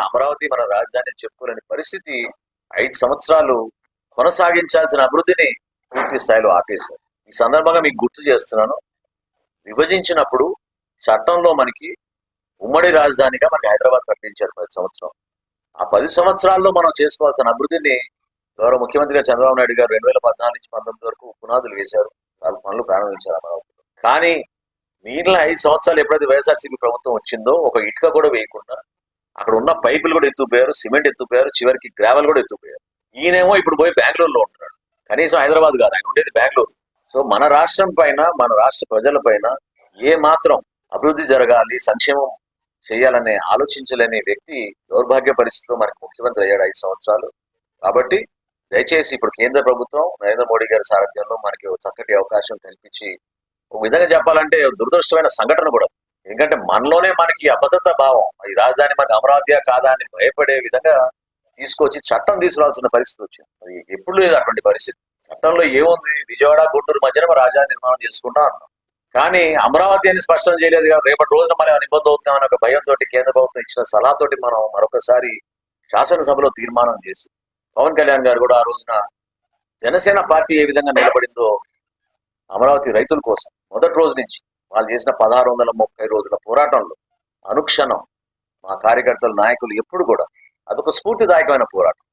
అమరావతి మన రాజధాని చెప్పుకోలేని పరిస్థితి 5 సంవత్సరాలు కొనసాగించాల్సిన అభివృద్ధిని పూర్తి స్థాయిలో ఆపేశారు. ఈ సందర్భంగా మీకు గుర్తు చేస్తున్నాను, విభజించినప్పుడు చట్టంలో మనకి ఉమ్మడి రాజధానిగా మనకి హైదరాబాద్ ప్రకటించారు 10 సంవత్సరం. ఆ 10 సంవత్సరాల్లో మనం చేసుకోవాల్సిన అభివృద్ధిని గౌరవ ముఖ్యమంత్రిగా చంద్రబాబు నాయుడు గారు 2014 నుంచి 19 వరకు పునాదులు వేశారు, వాళ్ళు పనులు ప్రారంభించారు అమరావతిలో. కానీ మిగిలిన 5 సంవత్సరాలు ఎప్పుడైతే వైఎస్ఆర్సీపీ ప్రభుత్వం వచ్చిందో ఒక ఇటుక కూడా వేయకుండా అక్కడ ఉన్న పైపులు కూడా ఎత్తుపోయారు, సిమెంట్ ఎత్తుపోయారు, చివరికి గ్రావెల్ కూడా ఎత్తుపోయారు. ఈయనేమో ఇప్పుడు పోయి బెంగళూరులో ఉంటున్నాడు, కనీసం హైదరాబాద్ కాదు, ఆయన ఉండేది బెంగళూరు. సో మన రాష్ట్రం పైన, మన రాష్ట్ర ప్రజల పైన ఏ మాత్రం అభివృద్ధి జరగాలి, సంక్షేమం చేయాలనే ఆలోచించలేని వ్యక్తి దౌర్భాగ్య పరిస్థితిలో మనకి ముఖ్యమంత్రి అయ్యాడు 5 సంవత్సరాలు. కాబట్టి దయచేసి ఇప్పుడు కేంద్ర ప్రభుత్వం నరేంద్ర మోడీ గారి సారథ్యంలో మనకి ఒక చక్కటి అవకాశం కల్పించి, ఒక విధంగా చెప్పాలంటే దురదృష్టమైన సంఘటన కూడా, ఎందుకంటే మనలోనే మనకి అభద్రతా భావం, ఈ రాజధాని మనకి అమరావతియా కాదా అని భయపడే విధంగా తీసుకొచ్చి చట్టం తీసుకురావాల్సిన పరిస్థితి వచ్చింది. అది ఎప్పుడు లేదు అటువంటి పరిస్థితి. చట్టంలో ఏముంది, విజయవాడ గుంటూరు మధ్యన రాజధాని నిర్మాణం చేసుకుంటా అన్నాం, కానీ అమరావతి అని స్పష్టం చేయలేదు కదా. రేపటి రోజున మనం ఇబ్బంది అవుతామని ఒక భయంతో కేంద్ర ప్రభుత్వం ఇచ్చిన సలహాతోటి మనం మరొకసారి శాసనసభలో తీర్మానం చేసి, పవన్ కళ్యాణ్ గారు కూడా ఆ రోజున జనసేన పార్టీ ఏ విధంగా నిలబడిందో అమరావతి రైతుల కోసం మొదటి రోజు నుంచి వాళ్ళు చేసిన 1630 రోజుల పోరాటంలో అనుక్షణం మా కార్యకర్తల నాయకులు ఎప్పుడు కూడా అదొక స్ఫూర్తిదాయకమైన పోరాటం.